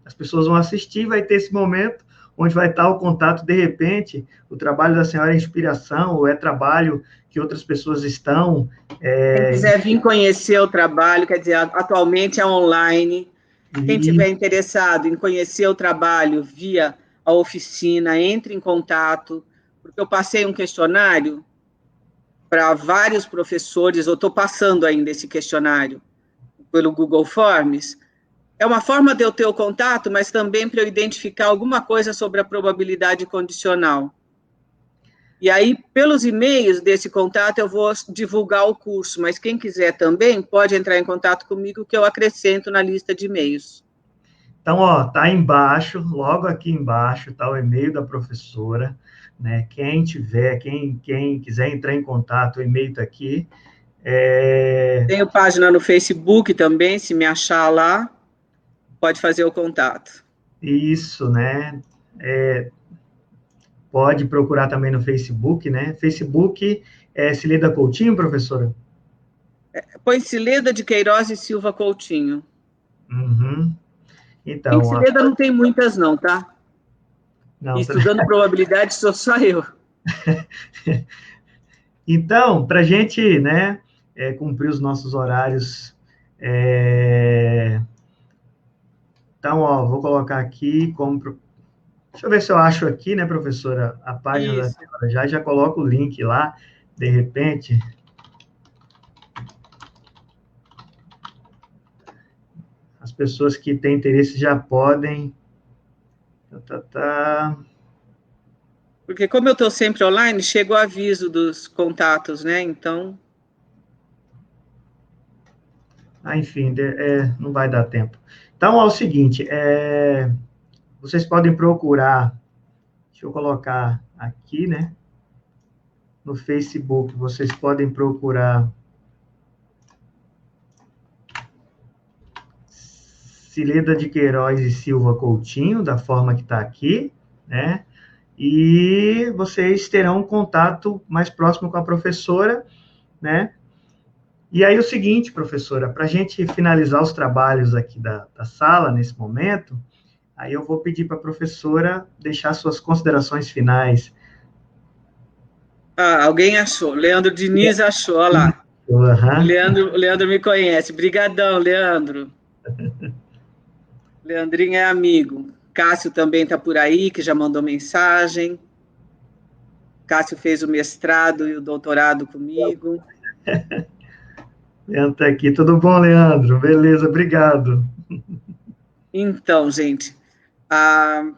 as pessoas vão assistir, vai ter esse momento onde vai estar o contato, de repente, o trabalho da senhora é inspiração, ou é trabalho que outras pessoas estão... Quem quiser vir conhecer o trabalho, quer dizer, atualmente é online, Quem tiver interessado em conhecer o trabalho via a oficina, entre em contato, porque eu passei um questionário para vários professores, eu estou passando ainda esse questionário pelo Google Forms. É uma forma de eu ter o contato, mas também para eu identificar alguma coisa sobre a probabilidade condicional. E aí, pelos e-mails desse contato, eu vou divulgar o curso, mas quem quiser também pode entrar em contato comigo, que eu acrescento na lista de e-mails. Então, ó, tá embaixo, logo aqui embaixo, tá o e-mail da professora, né? Quem quiser entrar em contato, o e-mail tá aqui. Tenho página no Facebook também, se me achar lá, pode fazer o contato. Isso, né? Pode procurar também no Facebook, né? Facebook é Cileda Coutinho, professora? Põe Cileda de Queiroz e Silva Coutinho. Uhum. Em Cileda não tem muitas não, tá? Não, estudando probabilidade sou só eu. Então, para a gente, né, cumprir os nossos horários, então, ó, vou colocar aqui como... Deixa eu ver se eu acho aqui, né, professora, a página da senhora, já coloco o link lá, de repente. As pessoas que têm interesse já podem... Porque como eu estou sempre online, chega o aviso dos contatos, né? Então... enfim, não vai dar tempo. Então, é o seguinte, vocês podem procurar, deixa eu colocar aqui, né? No Facebook, vocês podem procurar Cileda de Queiroz e Silva Coutinho, da forma que está aqui, né? E vocês terão um contato mais próximo com a professora, né? E aí o seguinte, professora, para a gente finalizar os trabalhos aqui da sala, nesse momento, aí eu vou pedir para a professora deixar suas considerações finais. Alguém achou. Leandro Diniz achou, olha lá. Uhum. O Leandro me conhece. Brigadão, Leandro. Leandrinho é amigo. Cássio também está por aí, que já mandou mensagem. Cássio fez o mestrado e o doutorado comigo. Leandro está aqui. Tudo bom, Leandro? Beleza, obrigado. Então, gente, o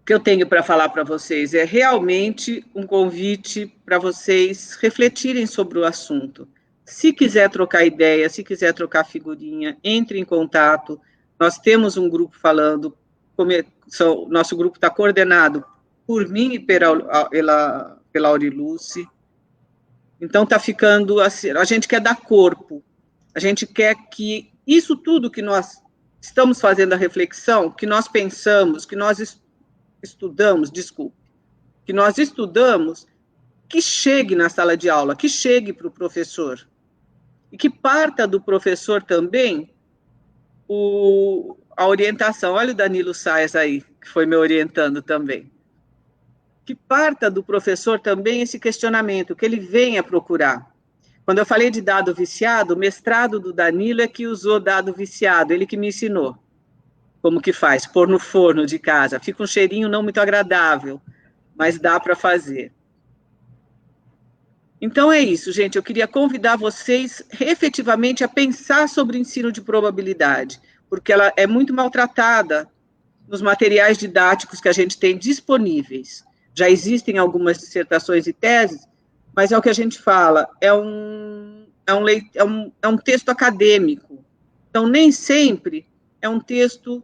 que eu tenho para falar para vocês é realmente um convite para vocês refletirem sobre o assunto. Se quiser trocar ideia, se quiser trocar figurinha, entre em contato. Nós temos um grupo falando, nosso grupo está coordenado por mim e pela Auriluce. Então, está ficando assim, a gente quer dar corpo, a gente quer que isso tudo que nós estamos fazendo a reflexão, que nós pensamos, que nós estudamos, que chegue na sala de aula, que chegue para o professor, e que parta do professor também a orientação. Olha o Danilo Saez aí, que foi me orientando também. Que parta do professor também esse questionamento, que ele venha procurar. Quando eu falei de dado viciado, o mestrado do Danilo é que usou dado viciado, ele que me ensinou como que faz, pôr no forno de casa. Fica um cheirinho não muito agradável, mas dá para fazer. Então é isso, gente. Eu queria convidar vocês efetivamente a pensar sobre o ensino de probabilidade, porque ela é muito maltratada nos materiais didáticos que a gente tem disponíveis. Já existem algumas dissertações e teses, mas é o que a gente fala, é um texto acadêmico. Então, nem sempre é um texto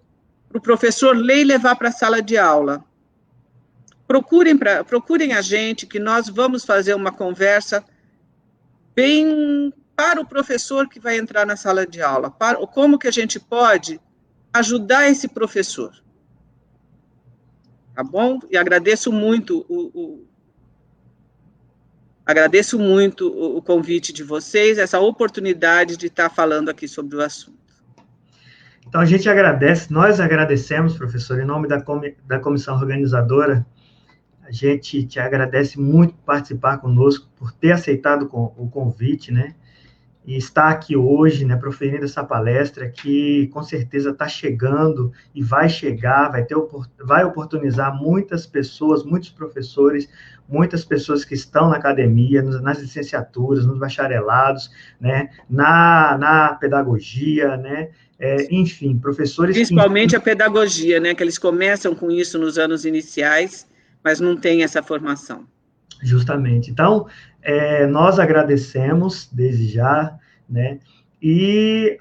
para o professor ler e levar para a sala de aula. Procurem a gente, que nós vamos fazer uma conversa bem para o professor que vai entrar na sala de aula, como que a gente pode ajudar esse professor. Tá bom? E agradeço muito o convite de vocês, essa oportunidade de estar falando aqui sobre o assunto. Então, a gente agradece, nós agradecemos, professor, em nome da comissão organizadora. A gente te agradece muito por participar conosco, por ter aceitado o convite, né? e estar aqui hoje, né, proferindo essa palestra que com certeza está chegando e vai chegar, vai oportunizar muitas pessoas, muitos professores, muitas pessoas que estão na academia, nas licenciaturas, nos bacharelados, né, na pedagogia, né, enfim, professores Principalmente a pedagogia, né, que eles começam com isso nos anos iniciais, mas não tem essa formação. Justamente. Então, nós agradecemos desde já, né? E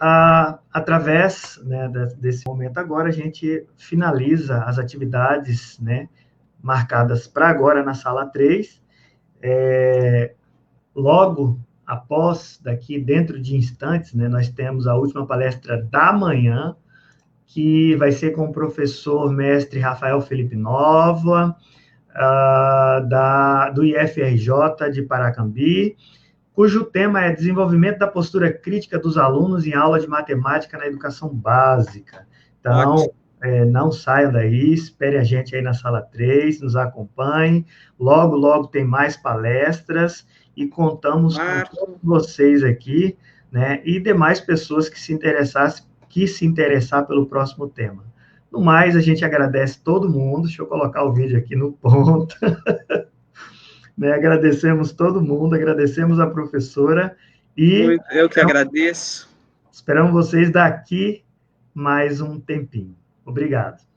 através, né, desse momento agora, a gente finaliza as atividades, né, marcadas para agora na sala 3. Logo após, daqui dentro de instantes, né, nós temos a última palestra da manhã, que vai ser com o professor mestre Rafael Felipe Nova, do IFRJ de Paracambi, cujo tema é desenvolvimento da postura crítica dos alunos em aula de matemática na educação básica. Então, não saiam daí, espere a gente aí na sala 3, nos acompanhe. Logo, logo tem mais palestras e contamos com todos vocês aqui, né, e demais pessoas que se interessar pelo próximo tema. No mais, a gente agradece todo mundo. Deixa eu colocar o vídeo aqui no ponto. Né, agradecemos todo mundo, agradecemos a professora e... Eu que agradeço. Esperamos vocês daqui mais um tempinho. Obrigado.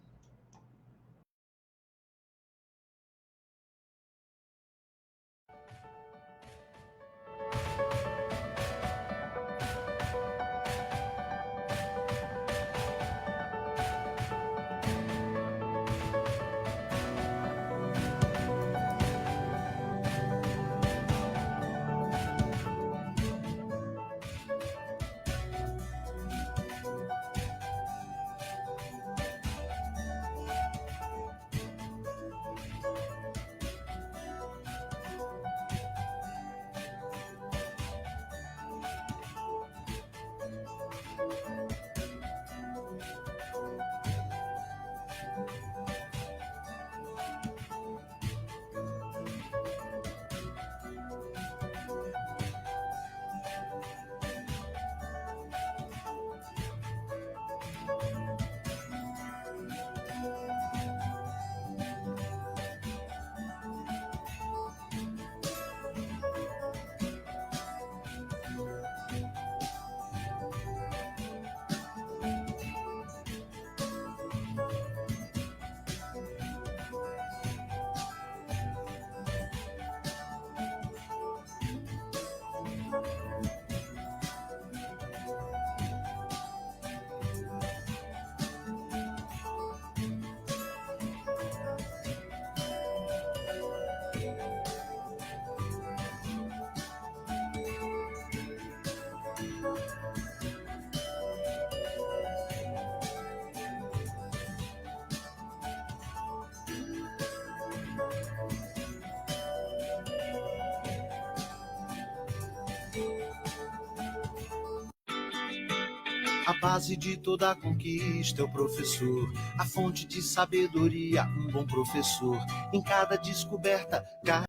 A base de toda conquista é o professor, a fonte de sabedoria, um bom professor. Em cada descoberta,